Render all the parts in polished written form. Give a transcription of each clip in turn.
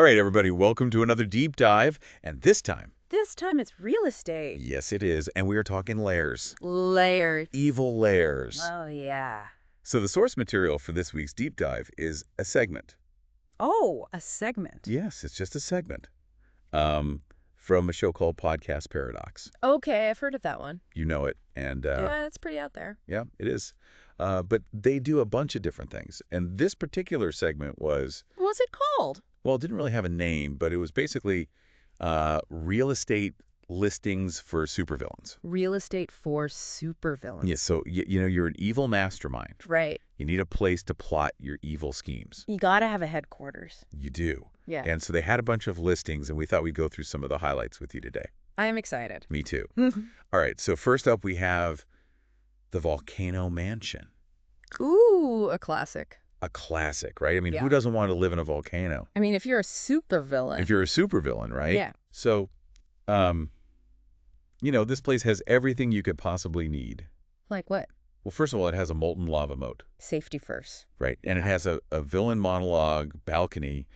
All right, everybody, welcome to another deep dive. And this time, It's real estate. yes, it is. And we are talking layers. Layers. Evil layers. Oh, yeah. So the source material for this week's deep dive is a segment. Oh, a segment. Yes, it's just a segment from a show called Podcast Paradox. Okay, I've heard of that one. You know it. And Yeah, it's pretty out there. yeah, it is. But they do a bunch of different things. And this particular segment was, What's it called? well, it didn't really have a name, but it was basically real estate listings for supervillains. Real estate for supervillains. Yeah, so you're an evil mastermind. Right. You need a place to plot your evil schemes. You gotta have a headquarters. You do. Yeah. And so they had a bunch of listings, and we thought we'd go through some of the highlights with you today. I am excited. Me too. All right, so first up we have the Volcano Mansion. Ooh, a classic. A classic, right? I mean, Yeah. who doesn't want to live in a volcano? I mean, if you're a supervillain. If you're a supervillain, right? Yeah. So, this place has everything you could possibly need. Like what? Well, first of all, it has a molten lava moat, Safety first. right? And it has a villain monologue balcony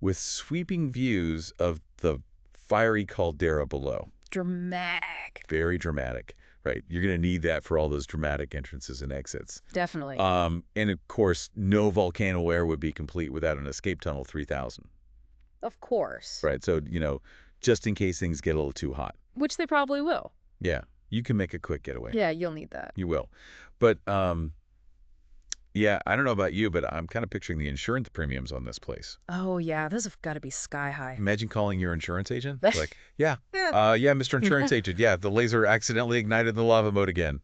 with sweeping views of the fiery caldera below. Dramatic. Very dramatic, right? You're going to need that for all those dramatic entrances and exits. Definitely. And of course, no volcano lair would be complete without an escape tunnel 3000, Of course. right? So, just in case things get a little too hot. Which they probably will. Yeah, you can make a quick getaway. Yeah, you'll need that. You will. But, yeah, I don't know about you, but I'm kind of picturing the insurance premiums on this place. Oh, yeah, those have got to be sky high. Imagine calling your insurance agent. Like, yeah, Mr. Insurance Agent. Yeah, the laser accidentally ignited the lava moat again.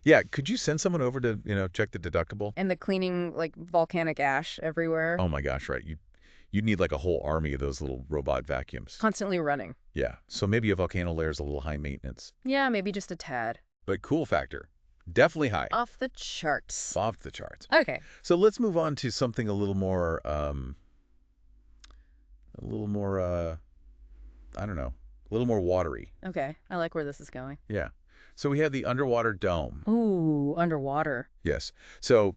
Yeah, could you send someone over to, check the deductible? And the cleaning, like, volcanic ash everywhere. Oh my gosh, right. You'd need like a whole army of those little robot vacuums. Constantly running. Yeah, so maybe a volcano lair is a little high maintenance. Yeah, maybe just a tad. But cool factor, definitely high. Off the charts. Off the charts. Okay. So let's move on to something a little more, I don't know, a little more watery. Okay. I like where this is going. Yeah. So we have the underwater dome. Ooh, underwater. Yes. So,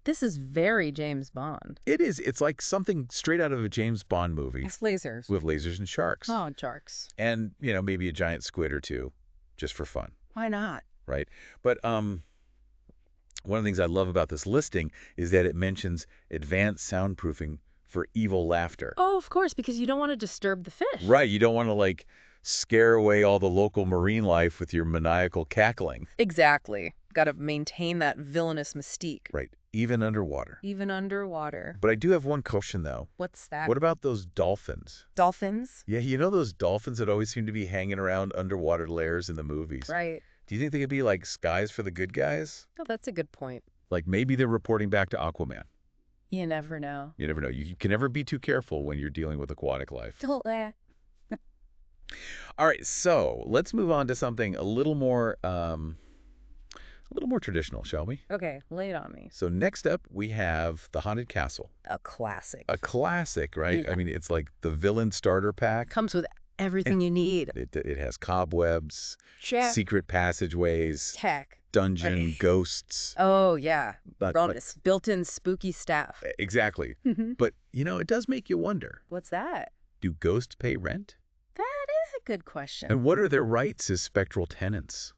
This is very James Bond. it is. It's like something straight out of a James Bond movie It's lasers. with lasers and sharks. Oh, sharks. And, maybe a giant squid or two just for fun. Why not? Right. But one of the things I love about this listing is that it mentions advanced soundproofing for evil laughter. Oh, of course, because you don't want to disturb the fish. Right. You don't want to scare away all the local marine life with your maniacal cackling. Exactly. Got to maintain that villainous mystique. Right. Even underwater. Even underwater. But I do have one question, though. What's that? What about those dolphins? Dolphins? Yeah, those dolphins that always seem to be hanging around underwater lairs in the movies. Right. Do you think they could be like skies for the good guys? Oh, that's a good point. Like maybe they're reporting back to Aquaman. You never know. You never know. You can never be too careful when you're dealing with aquatic life. All right, so let's move on to something a little more traditional, shall we? Okay, lay it on me. So next up, we have the Haunted Castle. A classic. A classic, right? Yeah. I mean, it's like the villain starter pack. Comes with everything you need. It has cobwebs, Check. secret passageways, Tech. dungeon, Right. ghosts. Oh, yeah. But- Bonus. Built-in spooky staff. Exactly. But, it does make you wonder, What's that? do ghosts pay rent? That is a good question. And what are their rights as spectral tenants?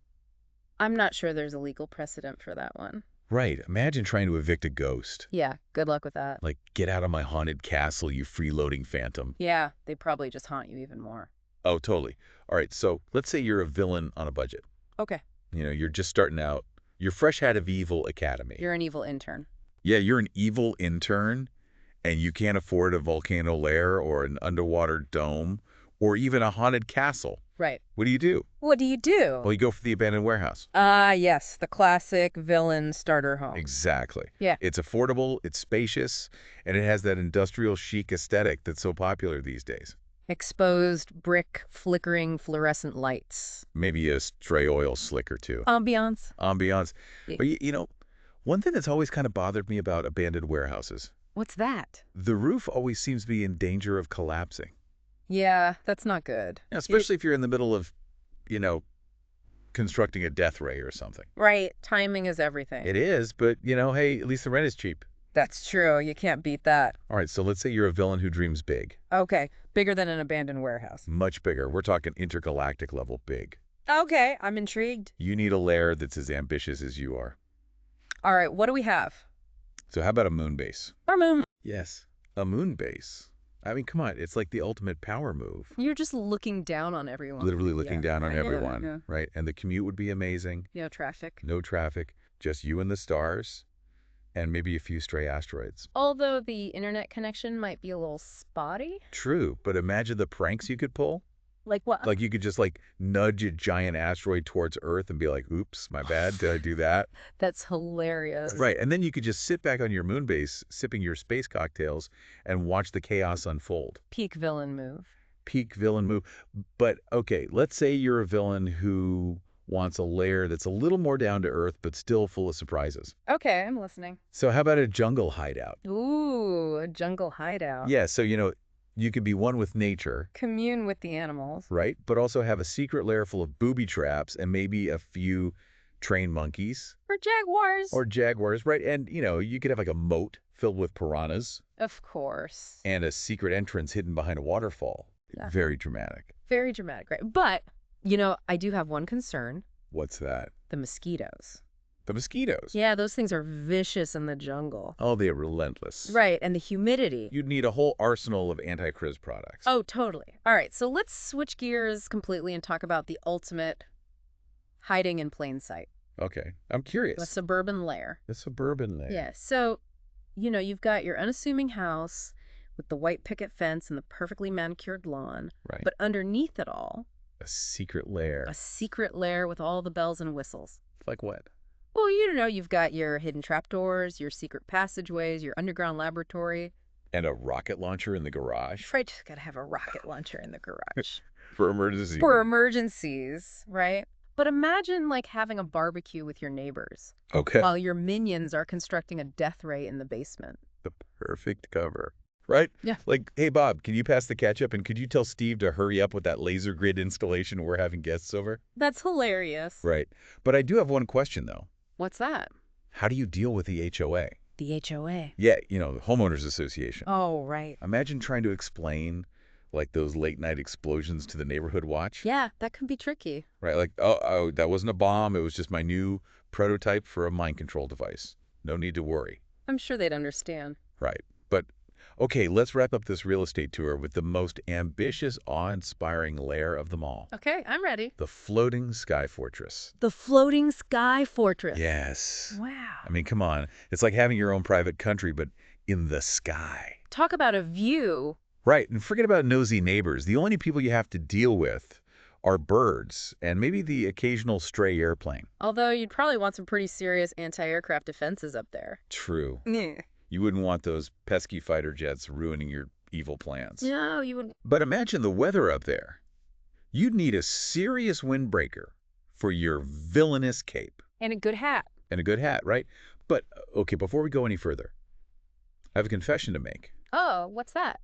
I'm not sure there's a legal precedent for that one. Right. Imagine trying to evict a ghost. Yeah, good luck with that. Like, get out of my haunted castle, you freeloading phantom. Yeah, they probably just haunt you even more. Oh, totally. All right, so let's say you're a villain on a budget. Okay. You're just starting out. You're fresh out of Evil Academy. You're an evil intern. Yeah, you're an evil intern, and you can't afford a volcano lair or an underwater dome or even a haunted castle. Right. What do you do? What do you do? Well, you go for the abandoned warehouse. Yes, the classic villain starter home. Exactly. Yeah. It's affordable, it's spacious, and it has that industrial chic aesthetic that's so popular these days. Exposed brick, flickering fluorescent lights. Maybe a stray oil slick or two. Ambiance. Ambiance. Yeah. But, one thing that's always kind of bothered me about abandoned warehouses, What's that? the roof always seems to be in danger of collapsing. Yeah, that's not good. Especially if you're in the middle of, constructing a death ray or something. Right. Timing is everything. It is, but, hey, at least the rent is cheap. That's true. You can't beat that. All right, so let's say you're a villain who dreams big. Okay, bigger than an abandoned warehouse. Much bigger. We're talking intergalactic level big. Okay, I'm intrigued. You need a lair that's as ambitious as you are. All right, what do we have? So how about a moon base? Our moon. Yes, a moon base. I mean, come on, it's like the ultimate power move. You're just looking down on everyone. Literally looking down on Yeah, everyone, yeah. right? And the commute would be amazing. No traffic. No traffic, just you and the stars, and maybe a few stray asteroids. Although the internet connection might be a little spotty. True, but imagine the pranks you could pull. Like what? Like you could just like nudge a giant asteroid towards Earth and be like, oops, my bad, did I do that? That's hilarious. Right, and then you could just sit back on your moon base, sipping your space cocktails, and watch the chaos unfold. Peak villain move. Peak villain move. But okay, let's say you're a villain who wants a lair that's a little more down to earth, but still full of surprises. Okay, I'm listening. So how about a jungle hideout? Ooh, a jungle hideout. Yeah, so you could be one with nature, Commune with the animals. right? But also have a secret lair full of booby traps and maybe a few trained monkeys. Or jaguars. Or jaguars, right? And, you could have like a moat filled with piranhas. Of course. And a secret entrance hidden behind a waterfall. Yeah. Very dramatic. Very dramatic, right? But, I do have one concern. What's that? The mosquitoes. The mosquitoes. Yeah, those things are vicious in the jungle. Oh, they're relentless. Right, and the humidity. You'd need a whole arsenal of anti-criz products. Oh, totally. All right, so let's switch gears completely and talk about the ultimate hiding in plain sight. Okay, I'm curious. A suburban lair. The suburban lair. Yeah, so, you've got your unassuming house with the white picket fence and the perfectly manicured lawn. Right. But underneath it all, a secret lair. a secret lair with all the bells and whistles. Like what? Well, you've got your hidden trapdoors, your secret passageways, your underground laboratory. And a rocket launcher in the garage. Right, just gotta have a rocket launcher in the garage. For emergencies. For emergencies, right? But imagine having a barbecue with your neighbors. Okay. While your minions are constructing a death ray in the basement. The perfect cover. Right? Yeah. Like, hey, Bob, can you pass the ketchup? And could you tell Steve to hurry up with that laser grid installation? We're having guests over. That's hilarious. Right. But I do have one question, though. What's that? How do you deal with the HOA? The HOA? Yeah, the Homeowners Association. Oh, right. Imagine trying to explain, those late-night explosions to the neighborhood watch. Yeah, that can be tricky. Right, like, oh, that wasn't a bomb. It was just my new prototype for a mind control device. No need to worry. I'm sure they'd understand. Right. But, okay, let's wrap up this real estate tour with the most ambitious, awe-inspiring lair of them all. Okay, I'm ready. The floating sky fortress. The floating sky fortress. Yes. Wow. I mean, come on. It's like having your own private country, but in the sky. Talk about a view. Right, and forget about nosy neighbors. The only people you have to deal with are birds and maybe the occasional stray airplane. Although you'd probably want some pretty serious anti-aircraft defenses up there. True. Yeah. You wouldn't want those pesky fighter jets ruining your evil plans. No, you wouldn't. But imagine the weather up there. You'd need a serious windbreaker for your villainous cape. And a good hat. And a good hat, right? But, okay, before we go any further, I have a confession to make. Oh, what's that?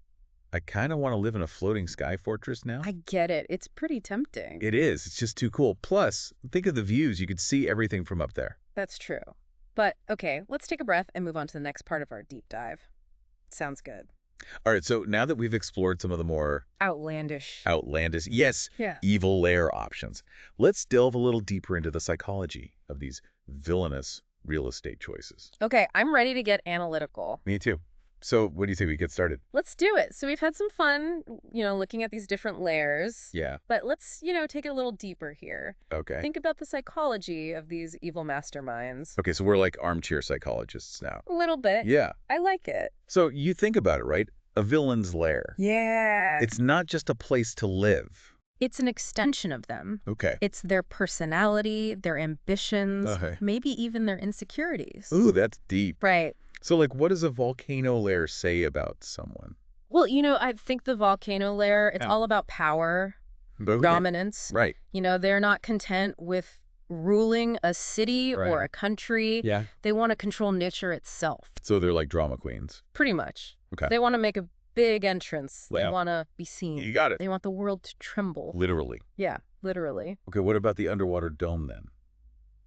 I kind of want to live in a floating sky fortress now. I get it. It's pretty tempting. It is. It's just too cool. Plus, think of the views. You could see everything from up there. That's true. But, okay, let's take a breath and move on to the next part of our deep dive. Sounds good. All right, so now that we've explored some of the more outlandish, yes, yeah, evil lair options, let's delve a little deeper into the psychology of these villainous real estate choices. Okay, I'm ready to get analytical. Me too. So what do you think we get started? Let's do it. So we've had some fun, looking at these different layers. Yeah. But let's, take it a little deeper here. Okay. Think about the psychology of these evil masterminds. Okay, so we're like armchair psychologists now. A little bit. Yeah. I like it. So you think about it, right? A villain's lair. Yeah. It's not just a place to live. It's an extension of them. Okay. It's their personality, their ambitions, Okay. maybe even their insecurities. Ooh, that's deep. Right. So, what does a volcano lair say about someone? Well, I think the volcano lair, it's all about power, dominance. Right. They're not content with ruling a city or a country. Yeah. They want to control nature itself. So they're like drama queens. Pretty much. Okay. They want to make a big entrance. Yeah. They want to be seen. You got it. They want the world to tremble. Literally. Yeah, literally. Okay, what about the underwater dome then?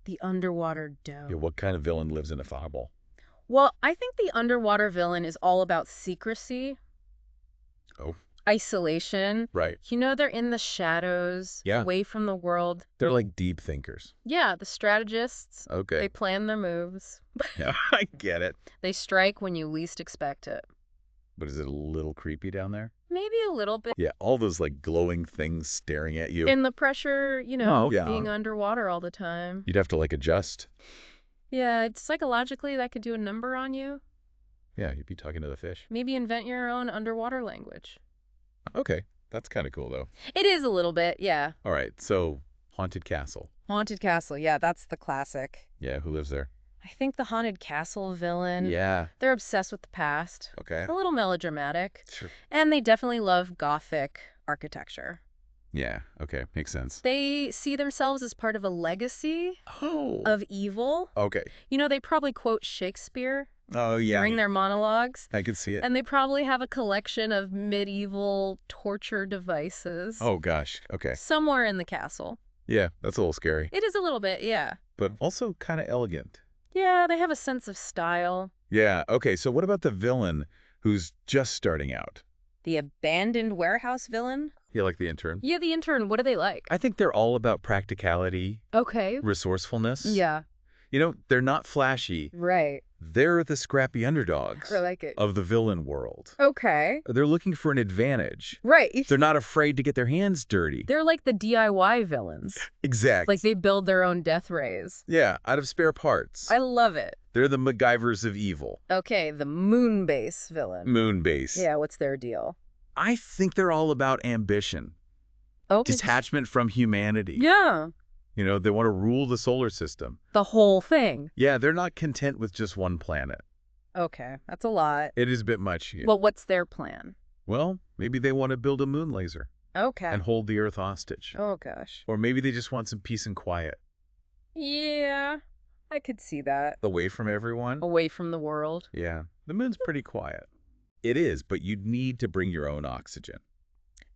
The underwater dome. Yeah, what kind of villain lives in a fireball? Well, I think the underwater villain is all about secrecy, Oh, isolation. right. They're in the shadows, Yeah. away from the world. They're like deep thinkers. Yeah, the strategists. Okay. They plan their moves. Yeah, I get it. They strike when you least expect it. But is it a little creepy down there? Maybe a little bit. Yeah, all those like glowing things staring at you. In the pressure, Oh, yeah. being underwater all the time. You'd have to like adjust. Yeah, psychologically, that could do a number on you. Yeah, you'd be talking to the fish. Maybe invent your own underwater language. Okay, that's kind of cool though. It is a little bit, yeah. All right, so Haunted Castle. Haunted Castle, yeah, that's the classic. Yeah, who lives there? I think the Haunted Castle villain. Yeah. They're obsessed with the past. Okay. A little melodramatic. Sure. And they definitely love Gothic architecture. Yeah, okay, makes sense. They see themselves as part of a legacy of evil. Okay. They probably quote Shakespeare Oh, yeah. during their monologues. I could see it. And they probably have a collection of medieval torture devices. Oh, gosh. Okay. Somewhere in the castle. Yeah, that's a little scary. It is a little bit, yeah. But also kind of elegant. Yeah, they have a sense of style. Yeah, okay, so what about the villain who's just starting out? The abandoned warehouse villain? Yeah, like the intern? Yeah, the intern. What are they like? I think they're all about practicality, Okay. resourcefulness. Yeah. They're not flashy. Right. They're the scrappy underdogs I like it. of the villain world. Okay. They're looking for an advantage. Right. They're not afraid to get their hands dirty. They're like the DIY villains. Exactly. Like they build their own death rays. Yeah, out of spare parts. I love it. They're the MacGyvers of evil. Okay, the Moonbase villain. Moonbase. Yeah, what's their deal? I think they're all about ambition. Okay. Detachment from humanity. Yeah. They want to rule the solar system. The whole thing. Yeah, they're not content with just one planet. Okay, that's a lot. It is a bit much. Yeah. Well, what's their plan? Well, maybe they want to build a moon laser Okay. and hold the Earth hostage. Oh, gosh. Or maybe they just want some peace and quiet. Yeah, I could see that. Away from everyone. Away from the world. Yeah, the moon's pretty quiet. It is, but you'd need to bring your own oxygen.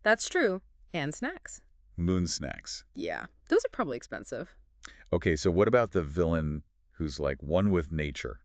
That's true. And snacks. Moon snacks. Yeah, those are probably expensive. Okay, so what about the villain who's like one with nature?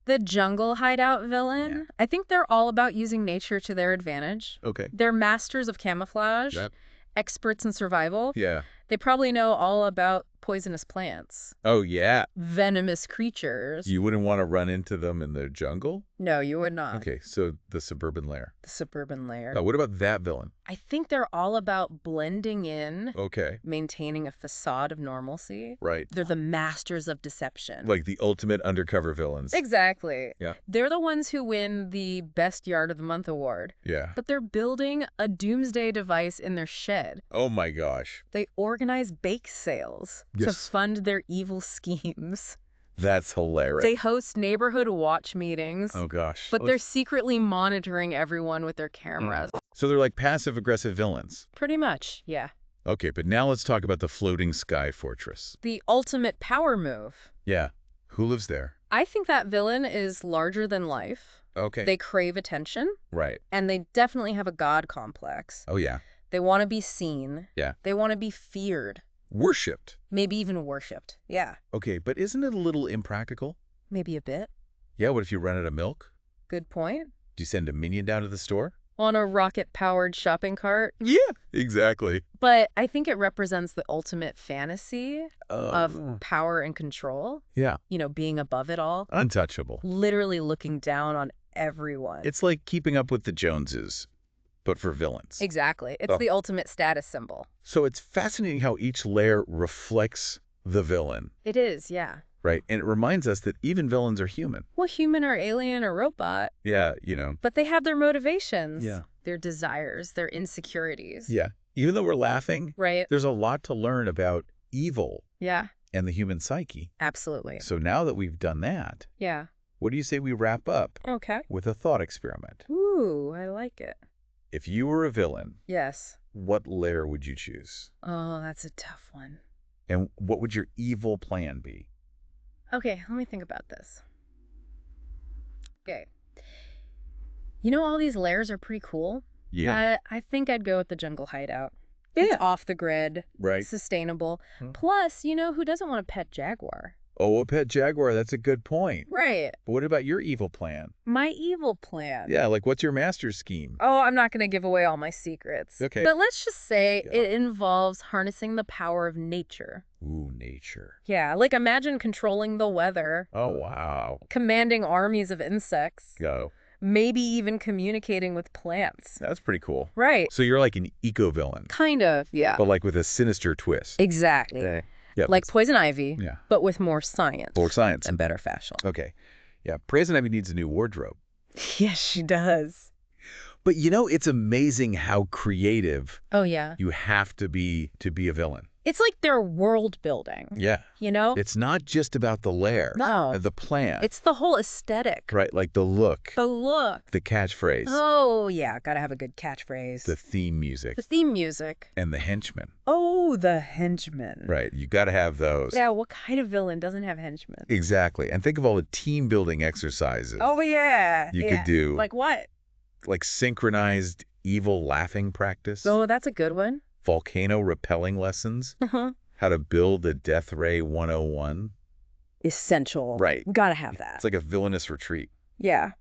The jungle hideout villain. Yeah. I think they're all about using nature to their advantage. Okay. They're masters of camouflage, Yep. experts in survival. Yeah. They probably know all about poisonous plants, Oh, yeah. venomous creatures. You wouldn't want to run into them in the jungle? No, you would not. Okay, so the suburban lair. The suburban lair. What about that villain? I think they're all about blending in, Okay. maintaining a facade of normalcy. Right. They're the masters of deception. Like the ultimate undercover villains. Exactly. Yeah. They're the ones who win the Best Yard of the Month award. Yeah. But they're building a doomsday device in their shed. Oh my gosh. They organize bake sales to Yes. fund their evil schemes. That's hilarious. They host neighborhood watch meetings. Oh gosh. But they're secretly monitoring everyone with their cameras. So they're like passive-aggressive villains. Pretty much, yeah. Okay, but now let's talk about the floating sky fortress. The ultimate power move. Yeah. Who lives there? I think that villain is larger than life. Okay. They crave attention, Right. and they definitely have a god complex. Oh yeah. They want to be seen. Yeah. They want to be feared. Worshipped. Maybe even worshipped. Yeah. Okay, but isn't it a little impractical? Maybe a bit. Yeah, what if you run out of milk? Good point. Do you send a minion down to the store? On a rocket-powered shopping cart. Yeah, exactly. But I think it represents the ultimate fantasy of Oh. power and control. Yeah. Being above it all. Untouchable. Literally looking down on everyone. It's like keeping up with the Joneses, but for villains. Exactly. It's Oh. the ultimate status symbol. So it's fascinating how each layer reflects the villain, It is, yeah. right? And it reminds us that even villains are human. Well, human or alien or robot, Yeah, but they have their motivations. Yeah. Their desires, their insecurities. Yeah. Even though we're laughing, Right? there's a lot to learn about evil Yeah, and the human psyche. absolutely. So now that we've done that, Yeah. what do you say we wrap up Okay. with a thought experiment? Ooh, I like it. If you were a villain, Yes. what lair would you choose? Oh, that's a tough one. And what would your evil plan be? Okay, let me think about this. Okay. All these lairs are pretty cool. Yeah. I think I'd go with the jungle hideout. Yeah. It's off the grid, Right. sustainable. Hmm. Plus, who doesn't want a pet jaguar? Oh, a pet jaguar, that's a good point. Right. But what about your evil plan? My evil plan. Yeah, like what's your master's scheme? Oh, I'm not going to give away all my secrets. Okay. But let's just say Yeah. it involves harnessing the power of nature. Ooh, nature. Yeah, like imagine controlling the weather, Oh, wow. commanding armies of insects, Go. maybe even communicating with plants. That's pretty cool. Right. So you're like an eco-villain, Kind of, yeah. but like with a sinister twist. Exactly. Okay. Yeah. Like poison ivy, Yeah. but with more science. More science. And better fashion. Okay. Yeah. Poison ivy needs a new wardrobe. Yes, she does. But you know, it's amazing how creative Oh, yeah. you have to be a villain. It's like they're world building, Yeah. you know? It's not just about the lair, No. the plan. It's the whole aesthetic. Right, like the look, The look. the catchphrase, Oh, yeah. Gotta have a good catchphrase. the theme music, The theme music. and the henchmen. Oh, the henchmen. Right, you got to have those. Yeah, what kind of villain doesn't have henchmen? Exactly. And think of all the team building exercises Oh, yeah. you could do. Like what? Like synchronized evil laughing practice, Oh, that's a good one. volcano repelling lessons, Uh-huh. how to build a death ray 101. Essential. Right. Gotta have that. It's like a villainous retreat. Yeah.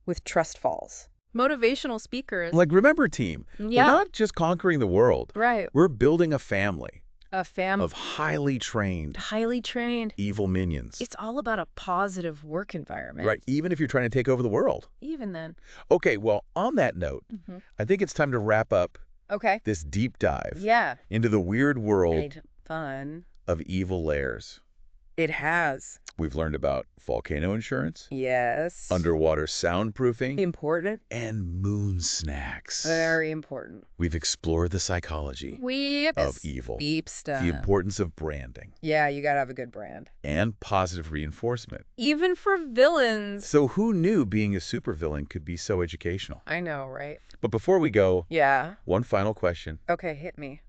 With trust falls. Motivational speakers. Like, remember, team, we're not just conquering the world. Right. We're building a family A of highly trained trained. evil minions. It's all about a positive work environment. Right, even if you're trying to take over the world. Even then. Okay, well, on that note, I think it's time to wrap up Okay. this deep dive Yeah. into the weird world Ain't fun. of evil lairs. It has. We've learned about volcano insurance, Yes. underwater soundproofing, Important. and moon snacks. Very important. We've explored the psychology of evil, Deep stuff. the importance of branding, Yeah, you gotta have a good brand. and positive reinforcement. Even for villains. So who knew being a supervillain could be so educational? I know, right? But before we go, Yeah. one final question. Okay, hit me.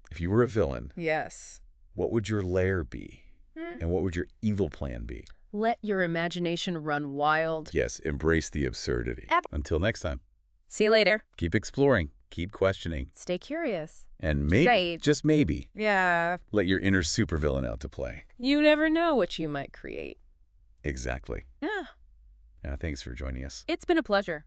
If you were a villain, Yes. what would your lair be? And what would your evil plan be? Let your imagination run wild. Yes, embrace the absurdity. Until next time, See you later. keep exploring, keep questioning, Stay curious. and maybe, Stay. just maybe, Yeah. let your inner supervillain out to play. You never know what you might create. Exactly. Yeah. Thanks for joining us. It's been a pleasure.